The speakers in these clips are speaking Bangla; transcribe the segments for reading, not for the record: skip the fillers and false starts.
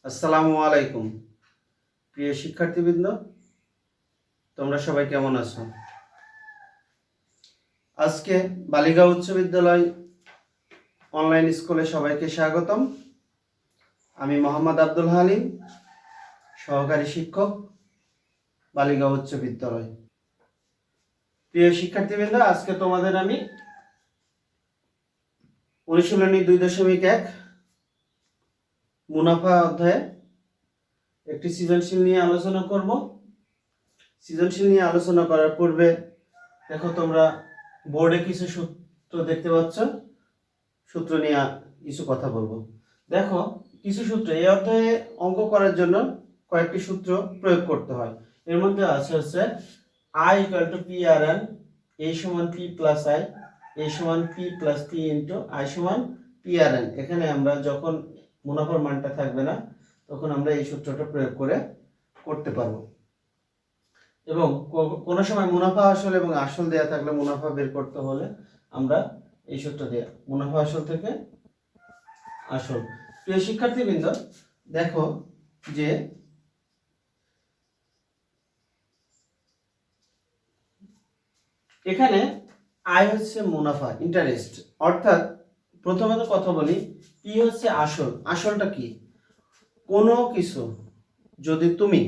আসসালামু আলাইকুম। প্রিয় শিক্ষার্থীবৃন্দ, তোমরা সবাই কেমন আছো? আজকে বালিকা উচ্চ বিদ্যালয় অনলাইন স্কুলে সবাইকে স্বাগতম। আমি মোহাম্মদ আব্দুল হালিম, সহকারী শিক্ষক, বালিকা উচ্চ বিদ্যালয়। প্রিয় শিক্ষার্থীবৃন্দ, আজকে তোমাদের আমি অনুশীলনী 2.1 মুনাফা অধ্যায়ে একটি সৃজনশীল নিয়ে আলোচনা করব। সৃজনশীল নিয়ে আলোচনা করার পূর্বে দেখো, তোমরা বোর্ডে কিছু সূত্র দেখতে পাচ্ছ। সূত্র নিয়ে কিছু কথা বলবো। দেখো, কিছু সূত্র এই অধ্যায়ে অঙ্ক করার জন্য কয়েকটি সূত্র প্রয়োগ করতে হয়। এর মধ্যে হচ্ছে I = PRN, A = P + I, A = P + P * I = PRN। এখানে আমরা যখন মুনাফার মানটা থাকবে না, তখন আমরা এই সূত্রটা প্রয়োগ করতে পারবো। এবং কোনো সময় মুনাফা আসল এবং আসল দেয়া থাকলে মুনাফা বের করতে হলে আমরা এই সূত্র দিয়ে মুনাফা আসল থেকে আসল। প্রিয় শিক্ষার্থীবৃন্দ, দেখো যে এখানে আয় হচ্ছে মুনাফা, ইন্টারেস্ট। অর্থাৎ প্রথমত কথা বলি, পি হচ্ছে আসল। আসলটা কি? কোনো কিছু যদি তুমি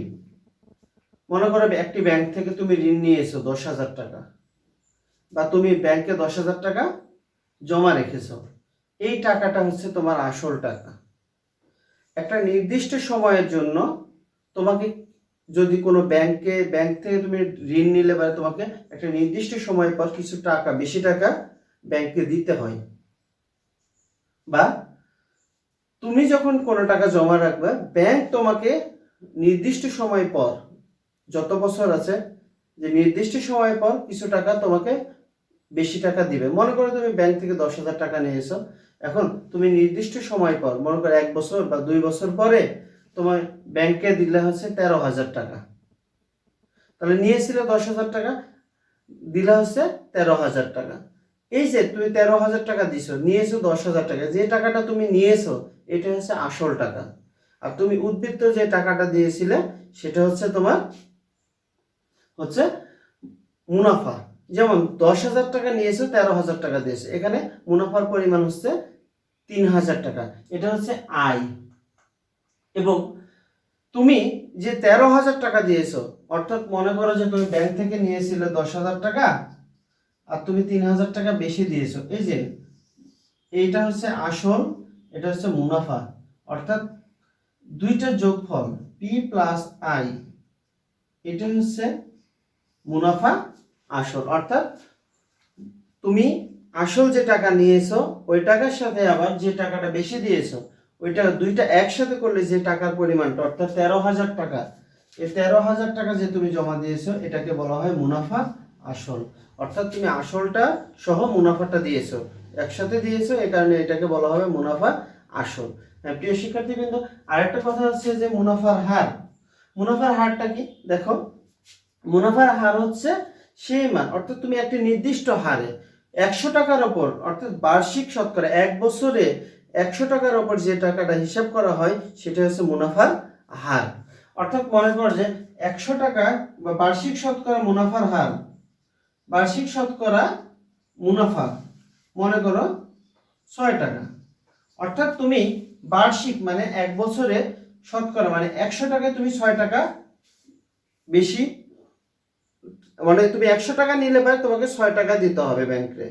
মনে করো একটি ব্যাংক থেকে তুমি ঋণ নিয়েছো 10,000 টাকা, বা তুমি ব্যাংকে 10,000 টাকা জমা রেখেছো, এই টাকাটা হচ্ছে তোমার আসল টাকা। একটা নির্দিষ্ট সময়ের জন্য তোমাকে যদি কোনো ব্যাংক থেকে তুমি ঋণ নিলে, বা তোমাকে একটা নির্দিষ্ট সময় পর কিছু টাকা, বেশি টাকা ব্যাংকে দিতে হয়, বা তুমি যখন কোনো টাকা জমা রাখবে, ব্যাংক তোমাকে নির্দিষ্ট সময় পর, যত বছর আছে, যে নির্দিষ্ট সময় পর কিছু টাকা তোমাকে বেশি টাকা দিবে। মনে করো তুমি ব্যাংক থেকে 10,000 টাকা নিয়েছো, এখন তুমি নির্দিষ্ট সময় পর, মনে করো 1 বছর বা 2 বছর পরে তোমার ব্যাংকে দিলে হচ্ছে 13,000 টাকা। তাহলে নিয়েছিলে 10,000 টাকা, দিলে হচ্ছে 13,000 টাকা। এই যে তুমি 13,000 টাকা দিছো, নিয়েছো 10,000 টাকা, যে টাকাটা তুমি নিয়েছো এটা হচ্ছে আসল টাকা। আর তুমি উদ্বৃত্ত যে টাকাটা দিয়েছিলে সেটা হচ্ছে তোমার হচ্ছে মুনাফা। যেমন 10,000 টাকা নিয়েছো, 13,000 টাকা দিয়েছো, এখানে মুনাফার পরিমাণ হচ্ছে 3,000 টাকা। এটা হচ্ছে আয়। এবং তুমি যে 13,000 টাকা দিয়েছো, অর্থাৎ মনে করো যে তুমি ব্যাংক থেকে নিয়েছিলে 10,000 টাকা, আর তুমি 3,000 টাকা বেশি দিয়েছো, এই যে এইটা হচ্ছে আসল, এটা হচ্ছে মুনাফা। অর্থাৎ দুইটার যোগফল P + I, এটা হচ্ছে মুনাফা আসল। অর্থাৎ তুমি আসল যে টাকা নিয়েছো ওই টাকার সাথে আবার যে টাকাটা বেশি দিয়েছো, ওইটা দুইটা একসাথে করলে যে টাকার পরিমাণটা, অর্থাৎ 13,000 টাকা, এই 13,000 টাকা যে তুমি জমা দিয়েছো এটাকে বলা হয় মুনাফা আসল। অর্থাৎ তুমি আসলটা সহ মুনাফাটা দিয়েছো, একসাথে দিয়েছো, এই কারণে এটাকে বলা হবে মুনাফা আসল। হ্যাঁ প্রিয় শিক্ষার্থীবৃন্দ, আরেকটা কথা হচ্ছে যে মুনাফার হার। মুনাফার হারটা কি? দেখো, মুনাফার হার হচ্ছে সেই মান, অর্থাৎ তুমি একটি নির্দিষ্ট হারে 100 টাকার ওপর, অর্থাৎ বার্ষিক শতকরা 1 বছরে 100 টাকার ওপর যে টাকাটা হিসাব করা হয় সেটা হচ্ছে মুনাফার হার। অর্থাৎ মনে করো যে 100 টাকা বা বার্ষিক শতকরা মুনাফার হার, বার্ষিক শতকরা মুনাফা মনে করো 6 টাকা। অর্থাৎ তুমি বার্ষিক মানে 1 বছরে শতকরা মানে 100 টাকায় তুমি 6 টাকা বেশি, মানে তুমি 100 টাকা নিলে পরে তোমাকে 6 টাকা দিতে হবে ব্যাংকে।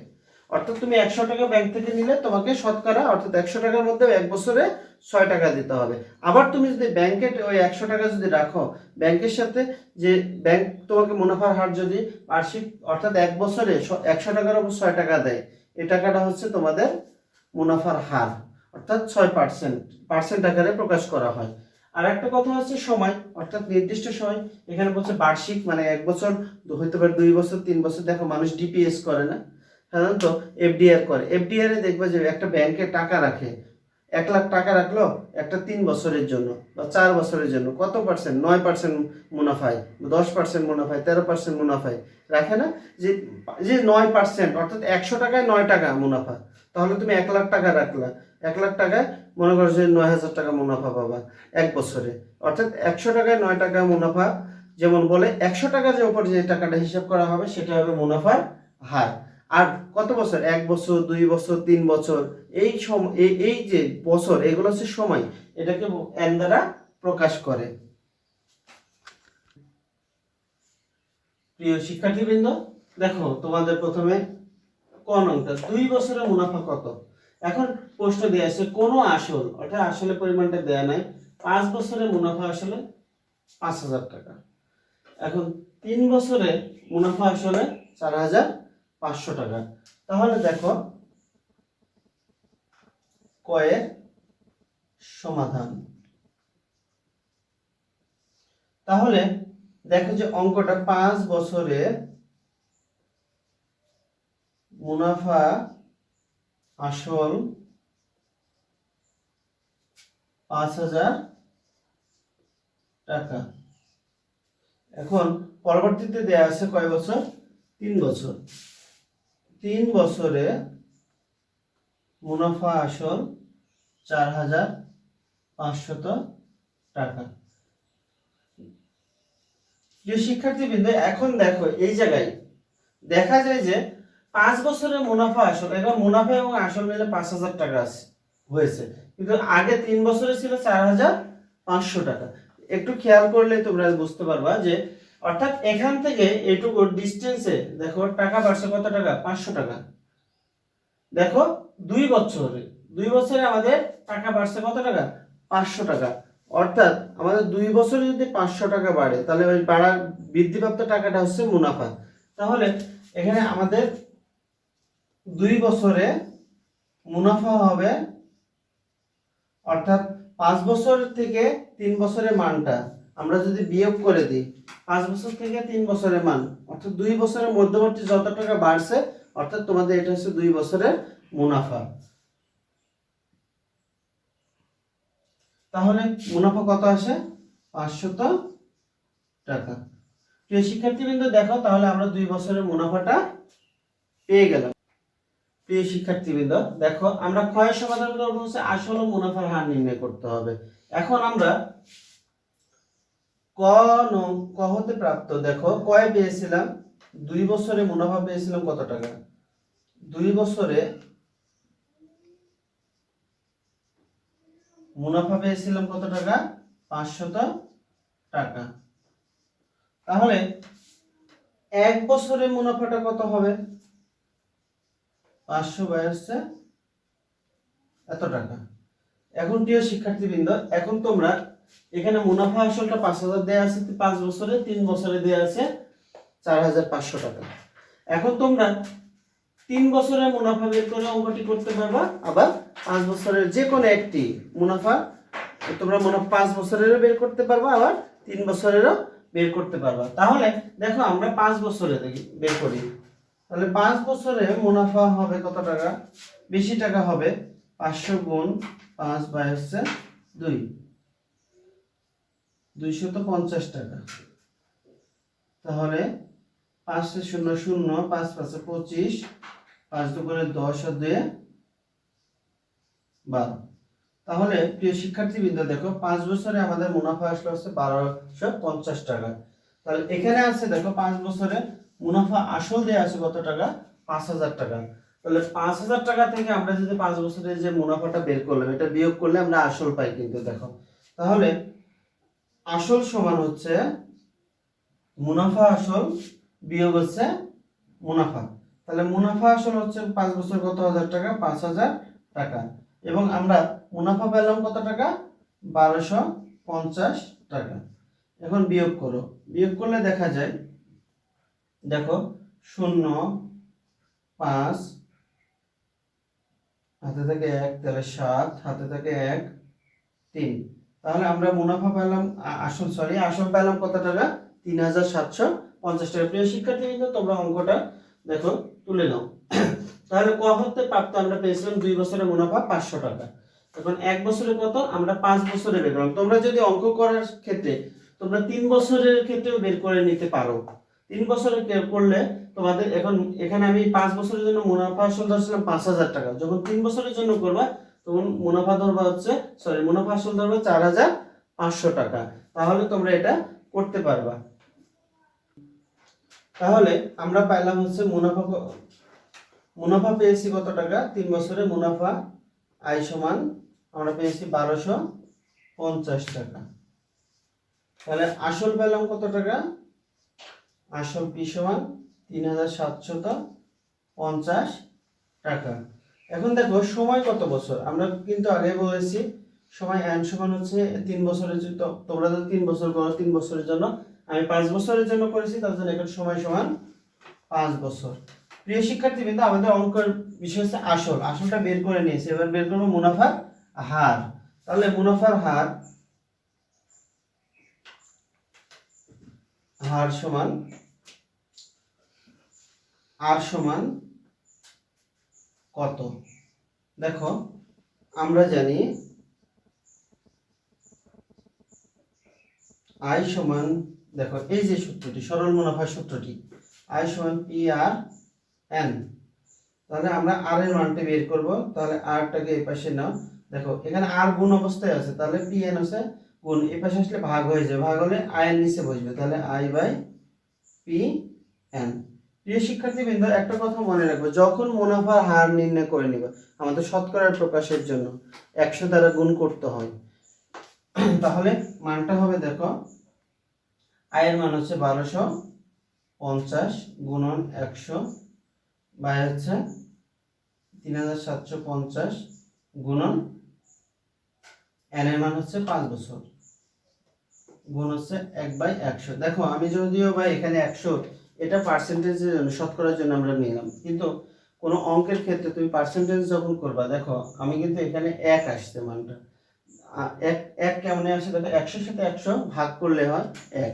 অর্থাৎ তুমি 100 টাকা ব্যাংক থেকে নিলে তোমাকে শতকরা, অর্থাৎ 100 টাকার মধ্যে 1 বছরে 6 টাকা দিতে হবে। আবার তুমি যদি ব্যাংকে ওই 100 টাকা যদি রাখো, ব্যাংকের সাথে যে ব্যাংক তোমাকে মুনাফার হার যদি বার্ষিক, অর্থাৎ 1 বছরে 100 টাকার উপর 6 টাকা দেয়, এই টাকাটা হচ্ছে তোমাদের মুনাফার হার, অর্থাৎ 6% আকারে প্রকাশ করা হয়। আর একটা কথা হচ্ছে সময়, অর্থাৎ নির্দিষ্ট সময়। এখানে বলছে বার্ষিক মানে 1 বছর, হইতে পারে 2 বছর, 3 বছর। দেখো, মানুষ ডিপিএস করে না, সাধারণত এফডিআর করে। এফডিআর এ দেখবে যে একটা ব্যাংকে টাকা রাখে 1 লাখ টাকা রাখলো একটা 3 বছরের জন্য বা 4 বছরের জন্য, কত পার্সেন্ট? 9% মুনাফায়, 10% মুনাফায়, 13% মুনাফায় রাখে না? যে যে 9%, অর্থাৎ 100 টাকায় 9 টাকা মুনাফা। তাহলে তুমি 1 লাখ টাকা রাখলা, 1 লাখ টাকায় মনে করো যে 9,000 টাকা মুনাফা পাবা 1 বছরে। অর্থাৎ 100 টাকায় 9 টাকা মুনাফা। যেমন বলে 100 টাকার যে উপর যে টাকাটা হিসাব করা হবে সেটা হবে মুনাফার হার। আর কত বছর? 1 বছর, 2 বছর, 3 বছর, এই যে বছর, এগুলো হচ্ছে সময়, এটাকে এন দ্বারা প্রকাশ করে। প্রিয় শিক্ষার্থীবৃন্দ, দেখো তোমাদের প্রথমে ক নংটা 2 বছরের মুনাফা কত। এখন প্রশ্ন দেয়া আছে কোন আসল, অর্থাৎ আসলে পরিমাণটা দেয়া নাই, 5 বছরের মুনাফা আসলে 5,000 টাকা। এখন 3 বছরে মুনাফা আসলে 4,500 টাকা। তাহলে দেখো কয়ের সমাধান। তাহলে দেখো যে অঙ্কটা 5 বছরে মুনাফা আসল 5,000 টাকা। এখন পরবর্তীতে দেয়া আছে কয় বছর? 3 বছর। 3 বছরে মুনাফা আসল 4,500 টাকা। যে শিক্ষার্থীবৃন্দ, এখন দেখো এই জায়গায় দেখা যায় যে 5 বছরের মুনাফা আসল, এখন মুনাফা এবং আসল মিলে 5,000 টাকা আছে হয়েছে, কিন্তু আগে 3 বছরে ছিল 4,500 টাকা। একটু খেয়াল করলে তোমরা বুঝতে পারবা যে অর্থাৎ এখান থেকে এইটুকু ডিস্টেন্সে দেখো টাকা বাড়ছে কত টাকা? 500 টাকা। দেখো 2 বছরে আমাদের টাকা বাড়ছে কত টাকা? 500 টাকা। অর্থাৎ আমাদের 2 বছরে যদি 500 টাকা বাড়ে, তাহলে ওই বাড়ার বৃদ্ধিপ্রাপ্ত টাকাটা হচ্ছে মুনাফা। তাহলে এখানে আমাদের 2 বছরে মুনাফা হবে, অর্থাৎ 5 বছর থেকে 3 বছরের মানটা আমরা যদি বিয়োগ করে দিই, 5 বছর থেকে 3 বছরের মান, অর্থাৎ 2 বছরের মধ্যবর্তী যত টাকা বাড়ছে, অর্থাৎ তোমাদের এটা হচ্ছে 2 বছরের মুনাফা। তাহলে মুনাফা কত আসে? 500 টাকা। প্রিয় শিক্ষার্থীবৃন্দ, দেখো তাহলে আমরা 2 বছরের মুনাফাটা পেয়ে গেলাম। প্রিয় শিক্ষার্থীবৃন্দ, দেখো আমরা ক্ষয়ের সমাধান করব হচ্ছে আসল ও মুনাফার হার নির্ণয় করতে হবে। এখন আমরা ক হতে প্রাপ্ত, দেখো কয় পেয়েছিলাম? 2 বছরে মুনাফা পেয়েছিলাম কত টাকা? 2 বছরে মুনাফা পেয়েছিলাম কত টাকা? 500 টাকা। তাহলে 1 বছরে মুনাফাটা কত হবে? 500 বাই হচ্ছে এত টাকা। এখন প্রিয় শিক্ষার্থীবৃন্দ, এখন তোমরা এখানে মুনাফা আসলটা 5,000 দেয়া আছে 5 বছরে, 3 বছরে দেয়া আছে 4,500 টাকা। এখন তোমরা 3 বছরের মুনাফা বের করে অঙ্কটি করতে পারবা, আবার 5 বছরের যে কোনো একটি মুনাফা তোমরা 5 বছরেরও বের করতে পারবা, আবার 3 বছরেরও বের করতে পারবা। তাহলে দেখো আমরা 5 বছরে বের করি। তাহলে 5 বছরে মুনাফা হবে কত টাকা? বেশি টাকা হবে, 500 গুণ 5 বাই হচ্ছে 2, 250 টাকা। তাহলে 5 0 0, 5 5 25, 5 2 10 আর 2 12। তাহলে প্রিয় শিক্ষার্থীবৃন্দ, দেখো 5 বছরে আমাদের মুনাফা আসলে হচ্ছে 1250 টাকা। তাহলে এখানে আছে দেখো 5 বছরে মুনাফা আসল দেয়া আছে কত টাকা? 5,000 টাকা। তাহলে 5,000 টাকা থেকে আমরা যদি 5 বছরের যে মুনাফাটা বের করলাম, এটা বিয়োগ করলে আমরা আসল পাই কিন্তু দেখো। তাহলে আসল সমান হচ্ছে মুনাফা আসল বিয়োগ হচ্ছে মুনাফা। তাহলে মুনাফা আসল হচ্ছে 5 বছর কত হাজার টাকা? 5,000 টাকা। এবং আমরা মুনাফা পেলাম কত টাকা? 1250 টাকা। এখন বিয়োগ করো, বিয়োগ করলে দেখা যায়, দেখো 0 5 হাতে থেকে 1, তাহলে 7, হাতে থেকে 1 3। তাহলে আমরা মুনাফা পেলাম আসল পেলাম কত টাকা? 3,750 টাকা। প্রিয় শিক্ষার্থীবৃন্দ, তোমরা অঙ্কটা দেখো তুলে নাও। তাহলে ক হতে প্রাপ্ত আমরা পেয়েছিলাম 2 বছরের মুনাফা 500 টাকা। এখন 1 বছরে কত, আমরা 5 বছরে বের করলাম। তোমরা যদি অঙ্ক করার ক্ষেত্রে তোমরা 3 বছরের ক্ষেত্রেও বের করে নিতে পারো। 3 বছরে করলে তোমাদের এখন এখানে আমি 5 বছরের জন্য মুনাফা আসল ধরছিলাম 5000 টাকা। যখন 3 বছরের জন্য করবা তখন মুনাফা ধরবা হচ্ছে মুনাফা আসল ধরবা 4500 টাকা। তাহলে তোমরা এটা করতে পারবা। তাহলে আমরা পাইলাম হচ্ছে মুনাফা পেয়েছি কত টাকা, 3 বছরে মুনাফা আয় সমান আমরা পেয়েছি 1250 টাকা। তাহলে আসল পেলাম কত টাকা, আসল পি সমান 3750 টাকা। এখন দেখো সময় কত বছর, আমরা কিন্তু আগে বলেছি সময় n সমান হচ্ছে 3 বছরের জন্য। তোমরা যদি 3 বছর করো 3 বছরের জন্য, আমি 5 বছরের জন্য করেছি, তার জন্য এখন সময় সমান 5 বছর। প্রিয় শিক্ষার্থীবৃন্দ, আমাদের অঙ্কের বিষয় হচ্ছে আসল, আসলটা বের করে নিয়েছি। এবার বের করবো মুনাফার হার। তাহলে মুনাফার হার সমান আর সমান কত। দেখো আমরা জানি আই সমান, দেখো এই যে সূত্রটি, সরল মুনাফার সূত্রটি, আই সমান পি আর এন। তাহলে আমরা আর এর মানটা বের করব। তাহলে আরটাকে এই পাশে নাও, দেখো এখানে আর গুণ অবস্থায় আছে, তাহলে পি এন আছে গুণ, এই পাশে আসলে ভাগ হয়ে যাবে, ভাগ হলে আই এর নিচে বসবে, তাহলে আই বাই পি এন। প্রিয় শিক্ষার্থীবৃন্দ, একটা কথা মনে রাখবে, যখন মুনাফার হার নির্ণয় করে নিবে আমাদের শতকরার প্রকাশের জন্য 100 দ্বারা গুণ করতে হয়। তাহলে মানটা হবে, দেখো আয়ের মান হচ্ছে 1250 গুণন 100 বাই হচ্ছে 3750 গুণন এন এর মান হচ্ছে 5 বছর গুণ হচ্ছে 1/100। দেখো আমি যদিও বা এখানে 100 এটা পার্সেন্টেজের জন্য, শতকরার জন্য আমরা নিলাম, কিন্তু কোনো অঙ্কের ক্ষেত্রে তুমি পার্সেন্টেজ যখন করবা, দেখো আমি কিন্তু এখানে 1 আসছে মানটা। এক কেমন আসে, দেখো 100 সাথে 100 ভাগ করলে হয় 1,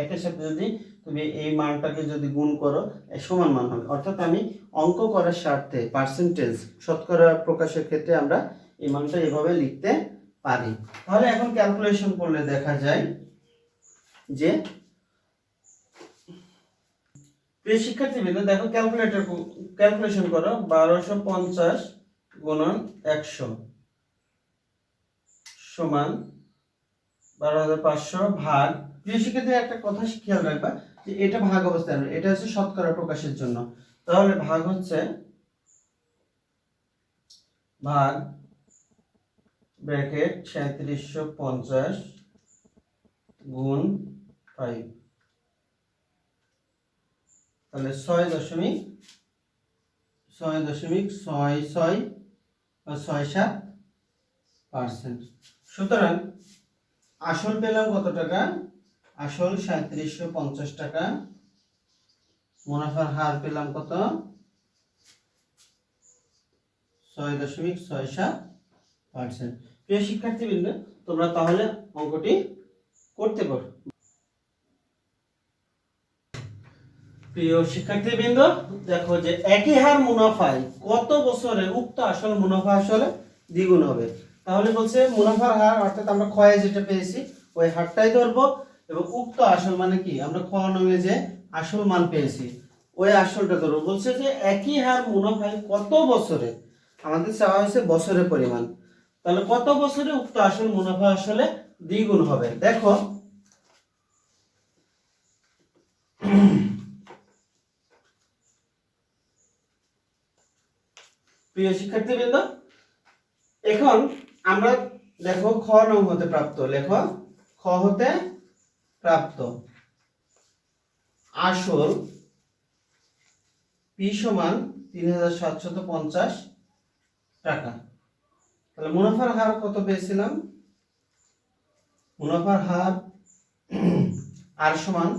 একের সাথে যদি তুমি এই মানটাকে যদি গুণ করো সমান মান হবে। অর্থাৎ আমি অঙ্ক করার স্বার্থে পার্সেন্টেজ শতকরা প্রকাশের ক্ষেত্রে আমরা এই মানটা এভাবে লিখতে পারি। তাহলে এখন ক্যালকুলেশন করলে দেখা যায় যে, প্রিয় শিক্ষার্থীবৃন্দ দেখো ক্যালকুলেশন করো, 1250 গুণন 100 সমান 12500 ভাগ, প্রিয় শিক্ষার্থী একটা কথা খেয়াল রাখবা যে এটা ভাগ অবস্থায়, এটা হচ্ছে শতকরা প্রকাশের জন্য। তাহলে ভাগ হচ্ছে ভাগ ব্র্যাকেট 3750 গুণ 5, তাহলে 6.6667%। সুতরাং আসল পেলাম কত টাকা, আসল 3750 টাকা, মুনাফার হার পেলাম কত, 6.67%। প্রিয় শিক্ষার্থীবৃন্দ, তোমরা তাহলে অঙ্কটি করতে পারো। প্রিয় শিক্ষার্থীবৃন্দ, দেখো যে একই হার মুনাফায় কত বছরে উক্ত আসল মুনাফা আসলে দ্বিগুণ হবে। তাহলে বলছে মুনাফার হার, অর্থাৎ আমরা ক্ষয়ে যেটা পেয়েছি ওই হারটাই ধরবো, এবং উক্ত আসল মানে কি, আমরা খ নঙ্গে যে আসল মান পেয়েছি ওই আসলটা ধরবো। বলছে যে একই হার মুনাফায় কত বছরে, আমাদের চাওয়া হয়েছে বছরের পরিমাণ, তাহলে কত বছরে উক্ত আসল মুনাফা আসলে দ্বিগুণ হবে। দেখো প্রিয় শিক্ষার্থীবৃন্দ, এখন আমরা দেখো খ নং হতে প্রাপ্ত, লেখো খ হতে প্রাপ্ত আসল পি সমান 3750 টাকা। তাহলে মুনাফার হার কত পেয়েছিলাম, মুনাফার হার আর সমান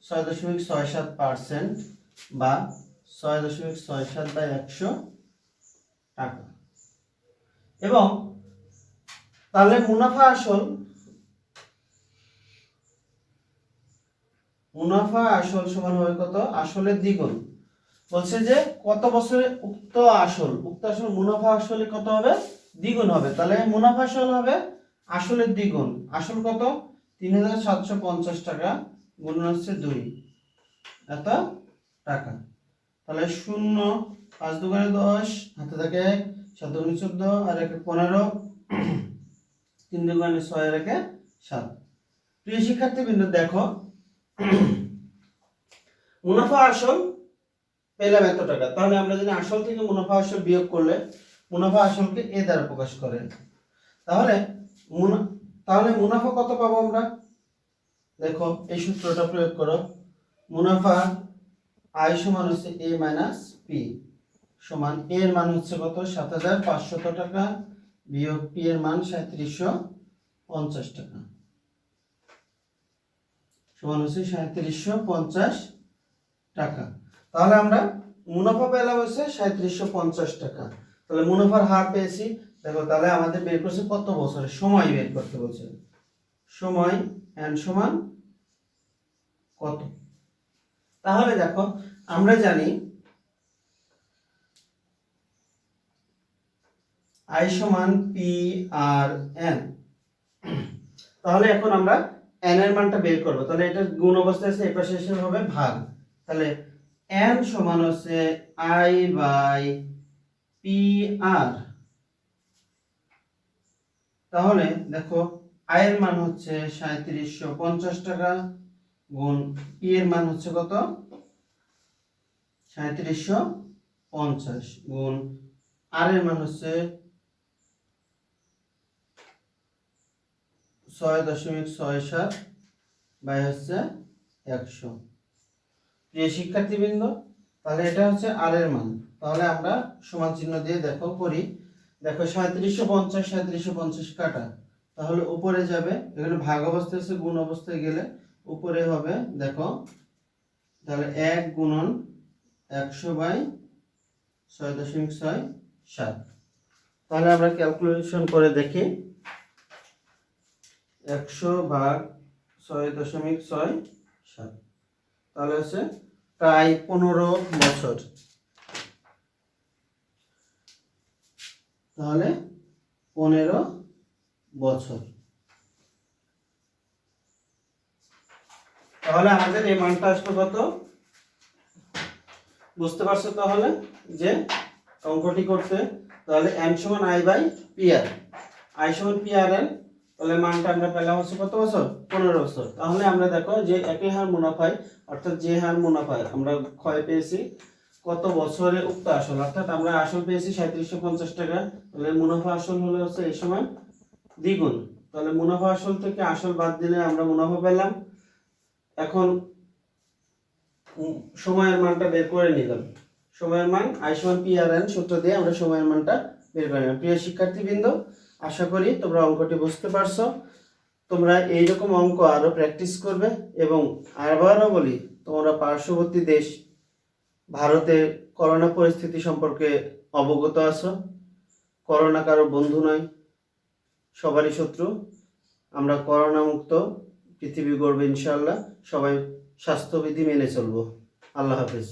6.67% বা 6.67/100 টাকা। এবং তাহলে মুনাফা আসল সমান হবে কত, আসলের দ্বিগুণ। বলছে যে কত বছরে উক্ত আসল মুনাফা আসলে কত হবে, দ্বিগুণ হবে, তাহলে মুনাফা আসল হবে আসলের দ্বিগুণ। আসল কত? 3750 টাকা গুণ হচ্ছে 2, এত টাকা। তাহলে 0, 5 দুগুণে 10, হাতে থাকে 7 দুগুণে 14, আর 1 15, 3 দুগুণে 6, আর 1 7। প্রিয় শিক্ষার্থীবৃন্দ দেখো, মুনাফা আসল পেলাম এত টাকা, তাহলে আমরা জানি আসল থেকে মুনাফা আসল বিয়োগ করলে মুনাফা আসলকে এ দ্বারা প্রকাশ করে। তাহলে মুনাফা কত পাবো আমরা? দেখো এই সূত্রটা প্রয়োগ করো। মুনাফা আই সমান হচ্ছে এ মাইনাস পি, সমান এ এর মান হচ্ছে কত? 7500 টাকা বিয়োগ পি এর মান 3750 টাকা, সমান হচ্ছে 3750 টাকা। তাহলে আমরা মুনাফা পেলাম হচ্ছে 3750 টাকা। তাহলে মুনাফার হার পেয়েছি। দেখো তাহলে আমাদের বের করছে কত বছরের সময় বের করতে বলছে। সময় এন সমান কত? তাহলে দেখো আমরা জানি আই সমান পি আর এন। তাহলে এখন আমরা এন এর মানটা বের করব। তাহলে এটা গুণ অবস্থায় আছে, এই পাশে এসে হবে ভাগ। তাহলে এন সমান হচ্ছে আই বাই পি আর। তাহলে দেখো আই এর মান হচ্ছে 3750 টাকা গুণ পি এর মান হচ্ছে কত? 3750 গুণ আর এর মান হচ্ছে 6.67 বাই হচ্ছে 100। প্রিয় শিক্ষার্থীবৃন্দ, তাহলে এটা হচ্ছে আর এর মান। তাহলে আমরা সমান চিহ্ন দিয়ে দেখো করি। দেখো 3750 3750 কাটা, তাহলে উপরে যাবে, এখানে ভাগ অবস্থায় আছে, গুণ অবস্থায় গেলে উপরে হবে। দেখো তাহলে 1 গুণন 100 বাই 6.67। তাহলে আমরা ক্যালকুলেশন করে দেখি। 100 ভাগ 6.67, তাহলে হচ্ছে প্রায় 15 বছর। তাহলে 15 বছর। তাহলে আমাদের এই মানটা আসলো কত? বুঝতে পারছো তাহলে যে অঙ্কটি করতে? তাহলে এন সমান I by P R, I সমান পি আর এন। তাহলে মানটা আমরা পেলাম হচ্ছে কত বছর? 15 বছর। তাহলে আমরা দেখো যে একই হার মুনাফায়, অর্থাৎ যে হার মুনাফায় আমরা ক্ষয় পেয়েছি কত বছরে উক্ত আসল, অর্থাৎ আমরা আসল পেয়েছি 3750 টাকা, তাহলে মুনাফা আসল হলে হচ্ছে এই সময় দ্বিগুণ। তাহলে মুনাফা আসল থেকে আসল বাদ দিলে আমরা মুনাফা পেলাম। এখন সময়ের মানটা বের করে নিলাম। সময়ের মান আই সমান পি আর এন সূত্র দিয়ে আমরা সময়ের মানটা বের করে নিলাম। প্রিয় শিক্ষার্থীবৃন্দ, আশা করি তোমরা অঙ্কটি বুঝতে পারছো। তোমরা এইরকম অঙ্ক আরো প্র্যাকটিস করবে, এবং আবারও বলি, তোমরা পার্শ্ববর্তী দেশ ভারতে করোনা পরিস্থিতি সম্পর্কে অবগত আছো। করোনা কারো বন্ধু নয়, সবারই শত্রু। আমরা করোনা মুক্ত পৃথিবী গড়বে ইনশাআল্লাহ। সবাই স্বাস্থ্যবিধি মেনে চলবো। আল্লাহ হাফেজ।